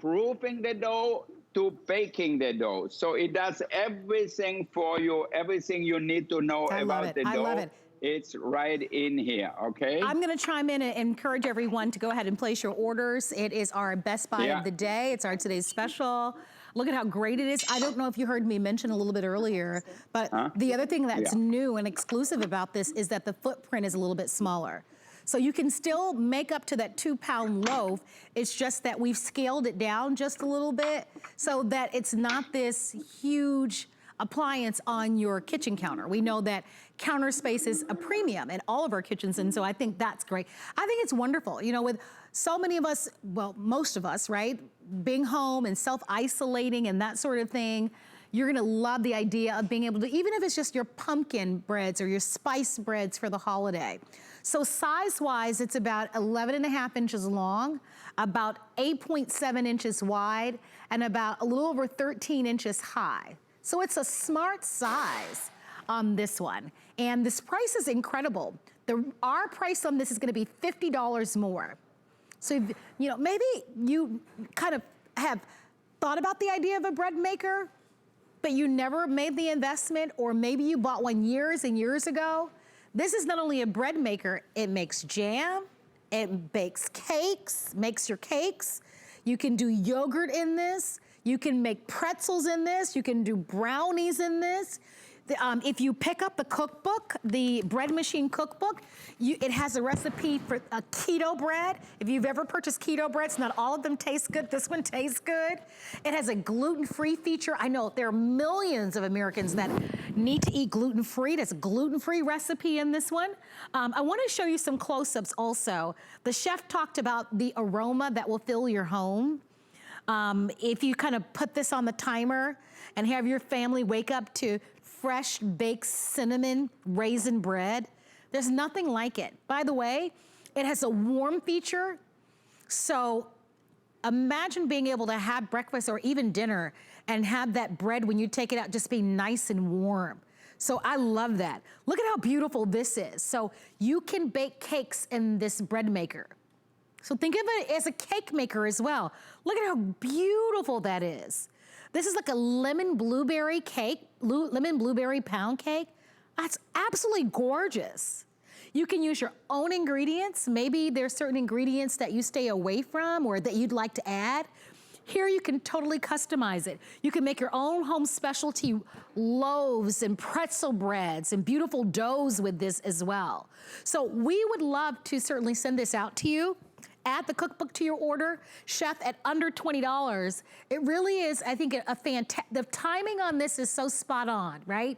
proofing the dough, to baking the dough. So it does everything for you, everything you need to know about the dough. I love it. It's right in here, okay? I'm gonna chime in and encourage everyone to go ahead and place your orders. It is our best buy of the day. It's our today's special. Look at how great it is. I don't know if you heard me mention a little bit earlier, but the other thing that's new and exclusive about this is that the footprint is a little bit smaller. So you can still make up to that 2-pound loaf. It's just that we've scaled it down just a little bit so that it's not this huge appliance on your kitchen counter. We know that counter space is a premium in all of our kitchens, and so I think that's great. I think it's wonderful. You know, with so many of us, well, most of us, right, being home and self-isolating and that sort of thing, you're gonna love the idea of being able to, even if it's just your pumpkin breads or your spice breads for the holiday. So size-wise, it's about 11.5 inches long, about 8.7 inches wide, and about a little over 13 inches high. So it's a smart size on this one. And this price is incredible. Our price on this is gonna be $50 more. So, you know, maybe you kind of have thought about the idea of a bread maker, but you never made the investment, or maybe you bought one years and years ago. This is not only a bread maker, it makes jam, it bakes cakes, makes your cakes. You can do yogurt in this. You can make pretzels in this. You can do brownies in this. If you pick up the cookbook, the bread machine cookbook, it has a recipe for a keto bread. If you've ever purchased keto breads, not all of them taste good. This one tastes good. It has a gluten-free feature. I know there are millions of Americans that need to eat gluten-free. There's a gluten-free recipe in this one. I want to show you some close-ups also. The chef talked about the aroma that will fill your home. If you kind of put this on the timer and have your family wake up to fresh baked cinnamon raisin bread, there's nothing like it. By the way, it has a warm feature. So imagine being able to have breakfast or even dinner and have that bread when you take it out just be nice and warm. So I love that. Look at how beautiful this is. So you can bake cakes in this bread maker. So think of it as a cake maker as well. Look at how beautiful that is. This is like a lemon blueberry cake, lemon blueberry pound cake. That's absolutely gorgeous. You can use your own ingredients. Maybe there's certain ingredients that you stay away from or that you'd like to add. Here you can totally customize it. You can make your own home specialty loaves and pretzel breads and beautiful doughs with this as well. So we would love to certainly send this out to you. Add the cookbook to your order, chef, at under $20. It really is, I think, a fantastic, the timing on this is so spot on, right?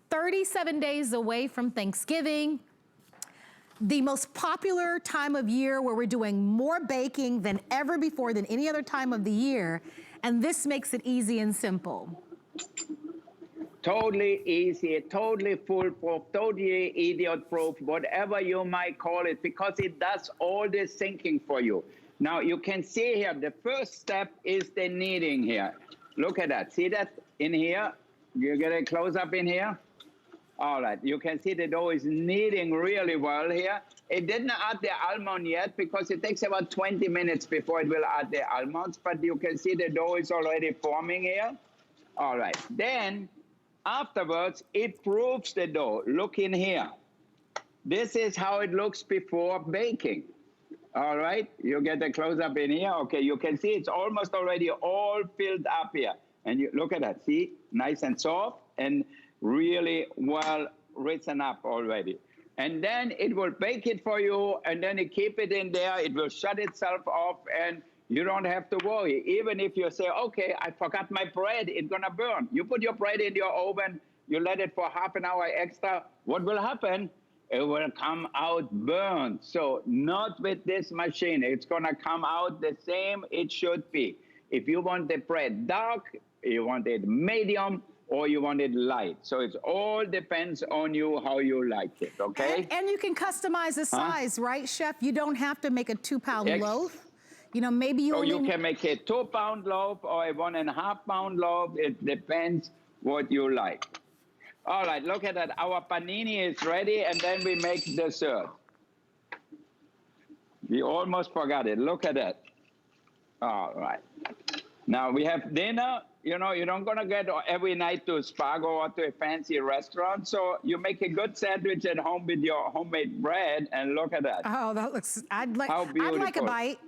37 days away from Thanksgiving, the most popular time of year where we're doing more baking than ever before, than any other time of the year, and this makes it easy and simple. Totally easy, totally foolproof, totally idiot-proof, whatever you might call it, because it does all this thinking for you. Now, you can see here, the first step is the kneading here. Look at that. See that in here? You get a close-up in here? All right. You can see the dough is kneading really well here. It didn't add the almond yet because it takes about 20 minutes before it will add the almonds, but you can see the dough is already forming here. All right. Then, afterwards, it proofs the dough. Look in here. This is how it looks before baking. All right, you get a close-up in here. Okay, you can see it's almost already all filled up here. And you look at that, see? Nice and soft and really well risen up already. And then it will bake it for you, and then you keep it in there. It will shut itself off, and you don't have to worry. Even if you say, okay, I forgot my bread, it's gonna burn. You put your bread in your oven, you let it for half an hour extra. What will happen? it will come out burnt. So not with this machine. It's gonna come out the same it should be. If you want the bread dark, you want it medium, or you want it light. So it all depends on you how you like it, okay? And you can customize the size, right, Chef? You don't have to make a 2-pound loaf. You know, maybe you Or only... you can make a 2-pound loaf or a 1.5-pound loaf. It depends what you like. All right, look at that. Our panini is ready, and then we make dessert. We almost forgot it. Look at that. All right. Now we have dinner. You know, you don't gonna get every night to Spago or to a fancy restaurant. So you make a good sandwich at home with your homemade bread, and look at that. Oh, that looks, I'd like a bite.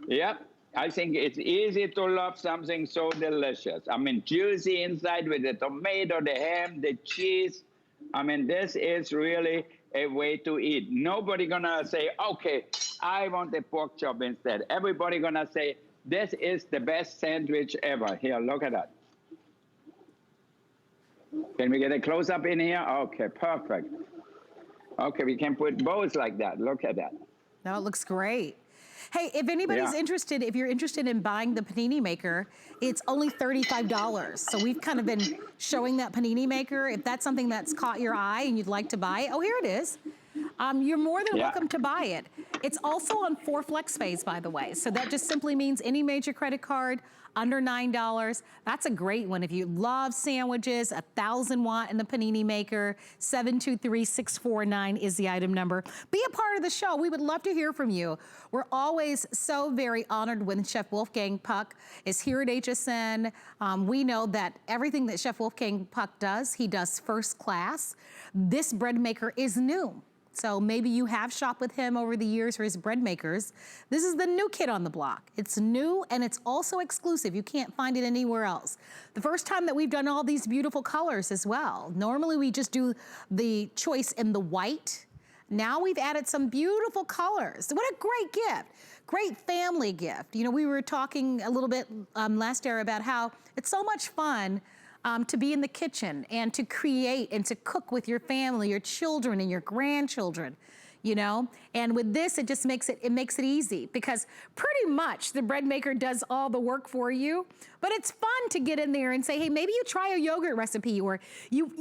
Yep. I think it's easy to love something so delicious. I mean, juicy inside with the tomato, the ham, the cheese. I mean, this is really a way to eat. Nobody gonna say, okay, I want a pork chop instead. Everybody gonna say, this is the best sandwich ever. Here, look at that. Can we get a close-up in here? Okay, perfect. Okay, we can put both like that. Look at that. No, it looks great. Hey, if anybody's interested, if you're interested in buying the panini maker, it's only $35. So we've kind of been showing that panini maker. If that's something that's caught your eye and you'd like to buy it, oh, here it is. You're more than welcome to buy it. It's also on 4 flex pays, by the way. So that just simply means any major credit card under $9. That's a great one. If you love sandwiches, 1,000 watt in the panini maker, 723-649 is the item number. Be a part of the show. We would love to hear from you. We're always so very honored when Chef Wolfgang Puck is here at HSN. We know that everything that Chef Wolfgang Puck does, he does first class. This bread maker is new. So maybe you have shopped with him over the years for his bread makers. This is the new kid on the block. It's new and it's also exclusive. You can't find it anywhere else. The first time that we've done all these beautiful colors as well. Normally we just do the choice in the white. Now we've added some beautiful colors. What a great gift. Great family gift. You know, we were talking a little bit last hour about how it's so much fun to be in the kitchen and to create and to cook with your family, your children and your grandchildren, you know? And with this, it just makes it easy because pretty much the bread maker does all the work for you, but it's fun to get in there and say, hey, maybe you try a yogurt recipe or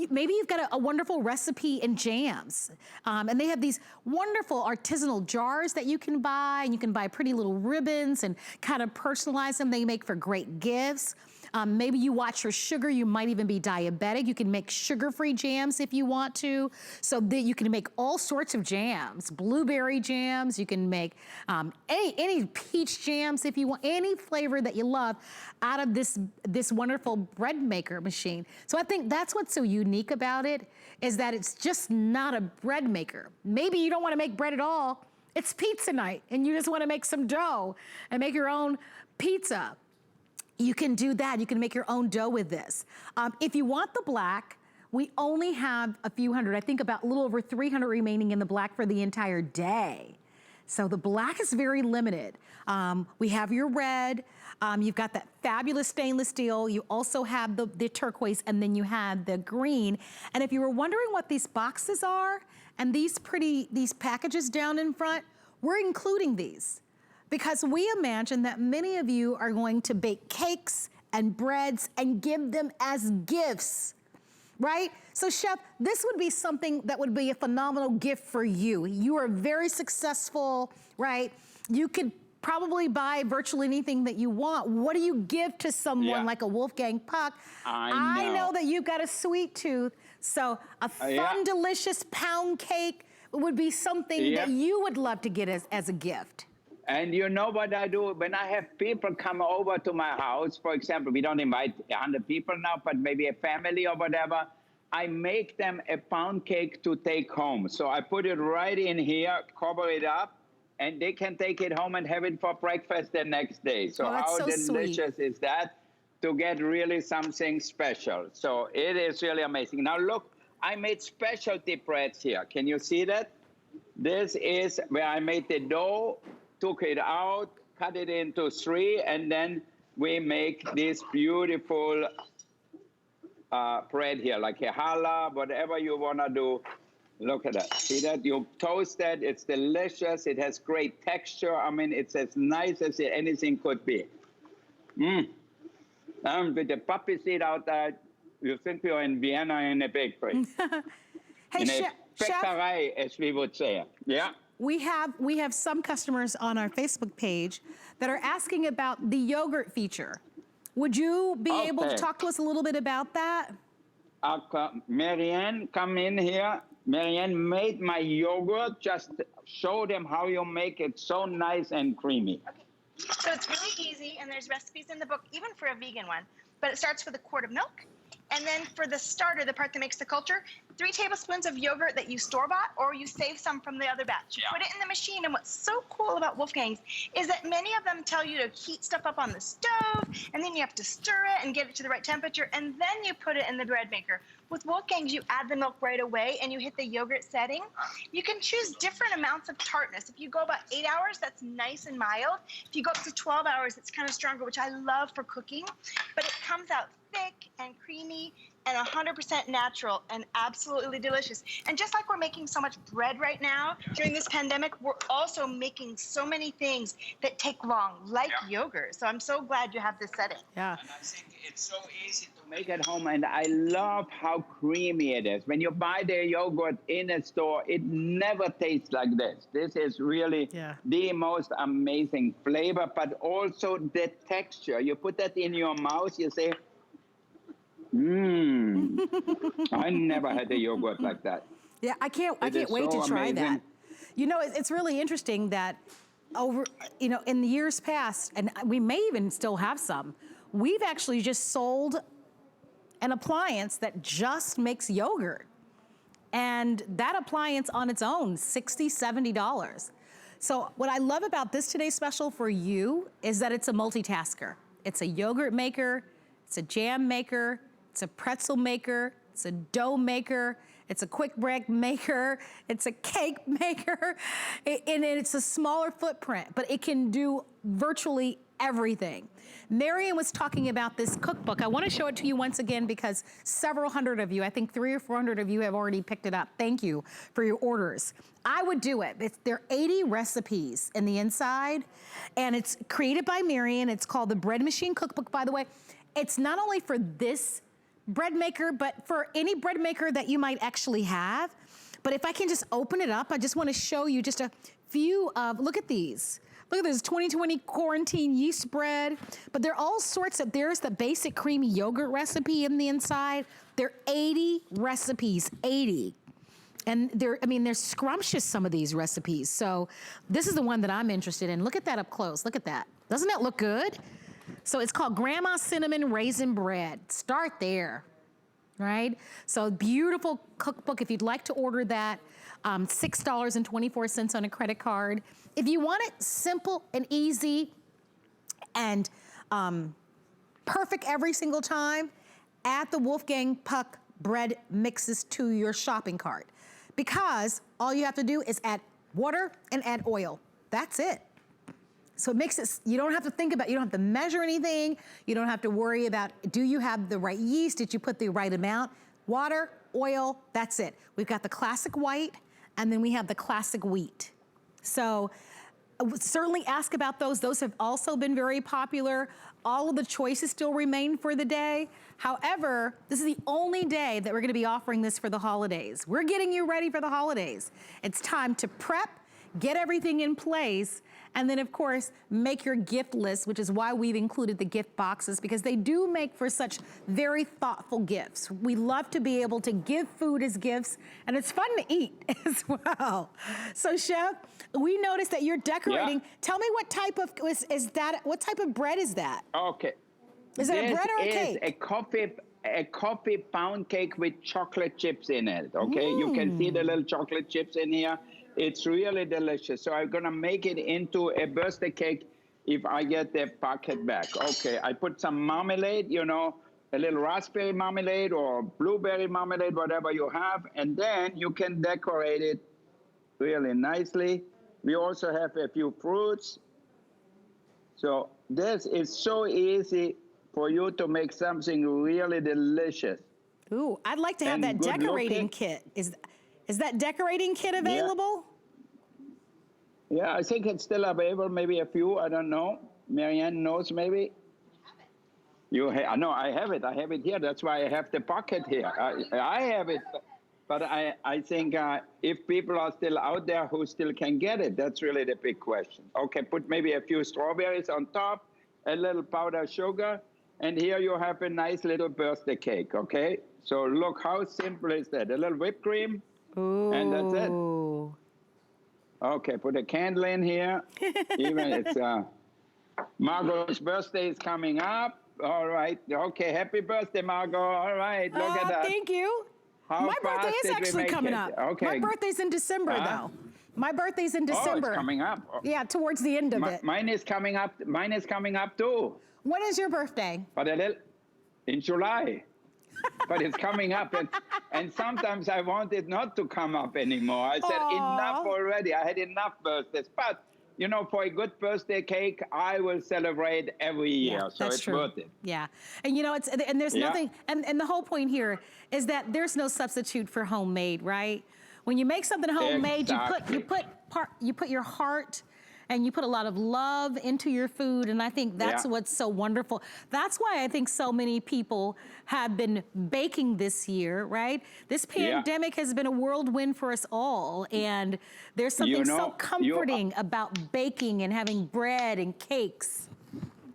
maybe you've got a wonderful recipe in jams. And they have these wonderful artisanal jars that you can buy, and you can buy pretty little ribbons and kind of personalize them. They make for great gifts. Maybe you watch your sugar, you might even be diabetic. You can make sugar-free jams if you want to. So that you can make all sorts of jams, blueberry jams, you can make any peach jams if you want, any flavor that you love out of this wonderful bread maker machine. So I think that's what's so unique about it, is that it's just not a bread maker. Maybe you don't want to make bread at all. It's pizza night and you just want to make some dough and make your own pizza. You can do that. You can make your own dough with this. If you want the black, we only have a few hundred, I think about a little over 300 remaining in the black for the entire day. So the black is very limited. We have your red, you've got that fabulous stainless steel, you also have the turquoise, and then you have the green. And if you were wondering what these boxes are, and these packages down in front, we're including these. Because we imagine that many of you are going to bake cakes and breads and give them as gifts, right? So Chef, this would be something that would be a phenomenal gift for you. You are very successful, right? You could probably buy virtually anything that you want. What do you give to someone like a Wolfgang Puck? I know that you've got a sweet tooth, so a fun, delicious pound cake would be something that you would love to get as a gift. And you know what I do? When I have people come over to my house, for example, we don't invite 100 people now, but maybe a family or whatever, I make them a pound cake to take home. So I put it right in here, cover it up, and they can take it home and have it for breakfast the next day. So how delicious is that? To get really something special. So it is really amazing. Now look, I made specialty breads here. Can you see that? This is where I made the dough, took it out, cut it into 3, and then we make this beautiful bread here, like a challah, whatever you want to do. Look at that. See that? You toast that. It's delicious. It has great texture. I mean, it's as nice as anything could be. With the poppy seed out there, you think you're in Vienna in a bakery. Hey, in Chef, bäckerei, as we would say. Yeah. we have some customers on our Facebook page that are asking about the yogurt feature. Would you be able to talk to us a little bit about that? Marianne, come in here. Marianne made my yogurt. Just show them how you make it so nice and creamy. Okay. So it's really easy, and there's recipes in the book, even for a vegan one. But it starts with a quart of milk. And then for the starter, the part that makes the culture, 3 tablespoons of yogurt that you store-bought, or you save some from the other batch. You put it in the machine, and what's so cool about Wolfgang's is that many of them tell you to heat stuff up on the stove, and then you have to stir it and get it to the right temperature, and then you put it in the bread maker. With Wolfgang's, you add the milk right away, and you hit the yogurt setting. You can choose different amounts of tartness. If you go about 8 hours, that's nice and mild. If you go up to 12 hours, it's kind of stronger, which I love for cooking. But it comes out thick and creamy and 100% natural and absolutely delicious. And just like we're making so much bread right now during this pandemic, we're also making so many things that take long, like yogurt. So I'm so glad you have this setting. Yeah. And I think it's so easy to make at home, and I love how creamy it is. When you buy the yogurt in a store, it never tastes like this. This is really the most amazing flavor, but also the texture. You put that in your mouth, you say, I never had a yogurt like that. Yeah, I can't wait to try that. You know, it's really interesting that in the years past, and we may even still have some, we've actually just sold an appliance that just makes yogurt. And that appliance on its own, $60, $70. So what I love about this today's special for you is that it's a multitasker. It's a yogurt maker, it's a jam maker, it's a pretzel maker, it's a dough maker, it's a quick bread maker, it's a cake maker, and it's a smaller footprint, but it can do virtually everything. Marian was talking about this cookbook. I want to show it to you once again because several hundred of you, I think 300 or 400 of you have already picked it up. Thank you for your orders. I would do it. There are 80 recipes in the inside, and it's created by Marian. It's called the Bread Machine Cookbook, by the way. It's not only for this bread maker, but for any bread maker that you might actually have. But if I can just open it up, I just want to show you just a few of, look at these. Look at this 2020 quarantine yeast bread, but there are all sorts of, there's the basic creamy yogurt recipe in the inside. There are 80 recipes, 80. And they're scrumptious, some of these recipes. So this is the one that I'm interested in. Look at that up close, look at that. Doesn't that look good? So it's called Grandma Cinnamon Raisin Bread. Start there, right? So beautiful cookbook. If you'd like to order that, $6.24 on a credit card. If you want it simple and easy and perfect every single time, add the Wolfgang Puck bread mixes to your shopping cart. Because all you have to do is add water and add oil. That's it. So it makes it, you don't have to think about, you don't have to measure anything. You don't have to worry about, do you have the right yeast? Did you put the right amount? Water, oil, that's it. We've got the classic white, and then we have the classic wheat. So certainly ask about those. Those have also been very popular. All of the choices still remain for the day. However, this is the only day that we're gonna be offering this for the holidays. We're getting you ready for the holidays. It's time to prep, get everything in place, and then of course, make your gift list, which is why we've included the gift boxes, because they do make for such very thoughtful gifts. We love to be able to give food as gifts, and it's fun to eat as well. So Chef, we noticed that you're decorating. Yeah. Tell me what type of, what type of bread is that? Okay. Is it a bread or a cake? A coffee pound cake with chocolate chips in it, okay? You can see the little chocolate chips in here. It's really delicious. So I'm gonna make it into a birthday cake if I get the packet back. Okay, I put some marmalade, you know, a little raspberry marmalade or blueberry marmalade, whatever you have, and then you can decorate it really nicely. We also have a few fruits. So this is so easy for you to make something really delicious. Ooh, I'd like to have that decorating kit. Is Is that decorating kit available? Yeah, I think it's still available. Maybe a few. I don't know. Marianne knows maybe. You no, I have it. I have it here. That's why I have the pocket here. I have it. But I think if people are still out there who still can get it, that's really the big question. Okay, put maybe a few strawberries on top, a little powdered sugar, and here you have a nice little birthday cake, okay? So look, how simple is that? A little whipped cream, and that's it. Okay, put a candle in here. Even it's Margot's birthday is coming up. All right. Okay, happy birthday, Margot. All right, look at that. Thank you. How My birthday fast is did we actually make coming it? up. Okay. My birthday's in December, though. My birthday's in December. Oh, it's coming up. Yeah, towards the end of it. Mine is coming up. Mine is coming up too. When is your birthday? But a little in July. But it's coming up, and sometimes I want it not to come up anymore. I said enough already. I had enough birthdays, but. You know, for a good birthday cake, I will celebrate every year, so that's it's true. worth it. Yeah, and you know, and there's nothing, and the whole point here is that there's no substitute for homemade, right? When you make something homemade, Exactly. you put your heart and you put a lot of love into your food, and I think that's what's so wonderful. That's why I think so many people have been baking this year, right? This pandemic has been a whirlwind for us all, and there's something so comforting about baking and having bread and cakes.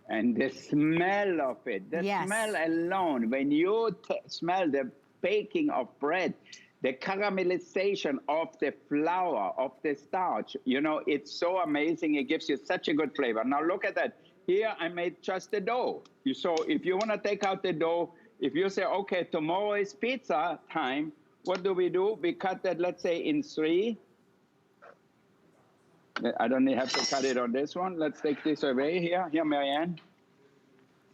And the smell of it, the smell alone, when you smell the baking of bread, the caramelization of the flour, of the starch, you know, it's so amazing. It gives you such a good flavor. Now look at that. Here I made just the dough. So if you want to take out the dough, if you say, okay, tomorrow is pizza time, what do? We cut that, let's say, in 3. I don't have to cut it on this one. Let's take this away here. Here, Marianne.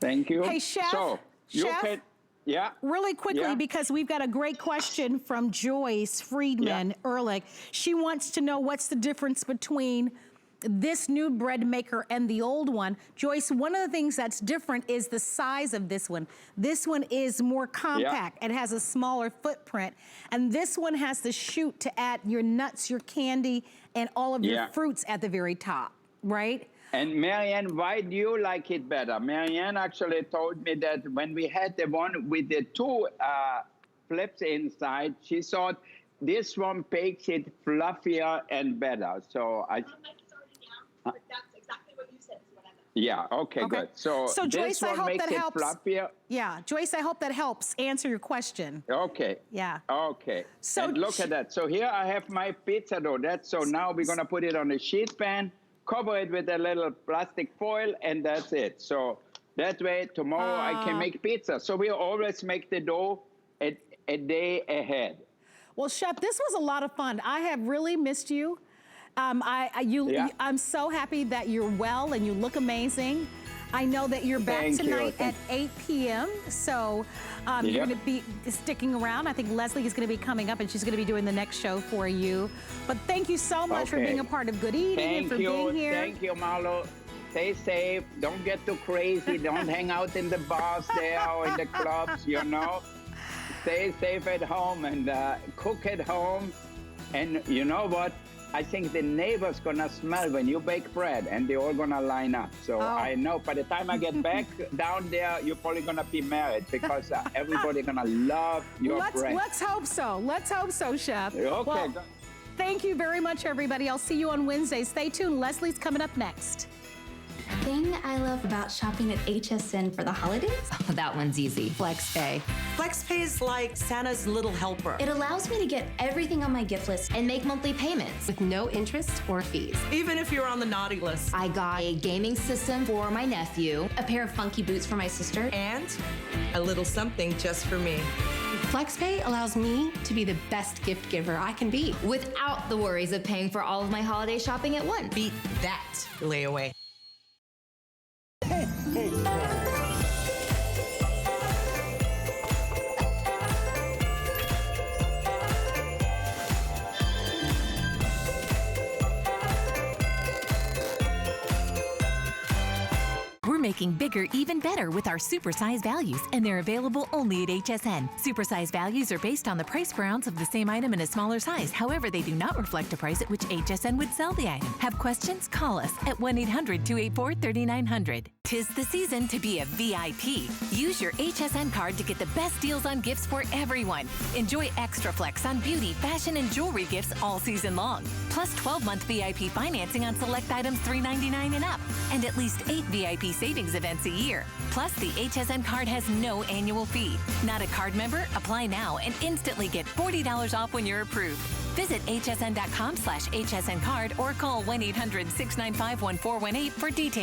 Thank you. Hey, Chef. So you can... Yeah. Really quickly, because we've got a great question from Joyce Friedman Ehrlich. She wants to know what's the difference between this new bread maker and the old one. Joyce, one of the things that's different is the size of this one. This one is more compact. It has a smaller footprint. And this one has the chute to add your nuts, your candy, and all of your fruits at the very top, right? And Marianne, why do you like it better? Marianne actually told me that when we had the one with the 2 flips inside, she thought this one bakes it fluffier and better. So I... but that's exactly what you said is what I meant. Yeah, okay, good. So Joyce, this one makes it fluffier. Yeah, Joyce, I hope that helps answer your question. Okay. Yeah. Okay. So and look at that. So here I have my pizza dough. So now we're going to put it on a sheet pan, cover it with a little plastic foil, and that's it. So that way, tomorrow I can make pizza. So we always make the dough a day ahead. Well, Chef, this was a lot of fun. I have really missed you. I'm so happy that you're well and you look amazing. I know that you're back tonight at 8 p.m. So you're going to be sticking around. I think Leslie is going to be coming up and she's going to be doing the next show for you. But thank you so much for being a part of Good Eating and for being here. Thank you, Marlo. Stay safe. Don't get too crazy. Don't hang out in the bars there or in the clubs, you know. Stay safe at home and cook at home. And you know what? I think the neighbors gonna smell when you bake bread, and they're all gonna line up. So I know by the time I get back down there, you're probably gonna be married because everybody gonna love your bread. Let's hope so. Let's hope so, Chef. Okay. Well, thank you very much, everybody. I'll see you on Wednesday. Stay tuned. Leslie's coming up next. Thing I love about shopping at HSN for the holidays? Oh, that one's easy. FlexPay. FlexPay is like Santa's little helper. It allows me to get everything on my gift list And make monthly payments with no interest or fees. Even if you're on the naughty list. I got a gaming system for my nephew, a pair of funky boots for my sister, And a little something just for me. FlexPay allows me to be the best gift giver I can be without the worries of paying for all of my holiday shopping at once. Beat that layaway. We're making bigger even better with our supersize values, and they're available only at HSN. Supersize values are based on the price per ounce of the same item in a smaller size. However, they do not reflect a price at which HSN would sell the item. Have questions? Call us at 1-800-284-3900. 'Tis the season to be a VIP. Use your HSN card to get the best deals on gifts for everyone. Enjoy extra flex on beauty, fashion, and jewelry gifts all season long. Plus 12-month VIP financing on select items $3.99 and up. And at least 8 VIP savings events a year. Plus, the HSN card has no annual fee. Not a card member? Apply now and instantly get $40 off when you're approved. Visit hsn.com/hsn card or call 1-800-695-1418 for details.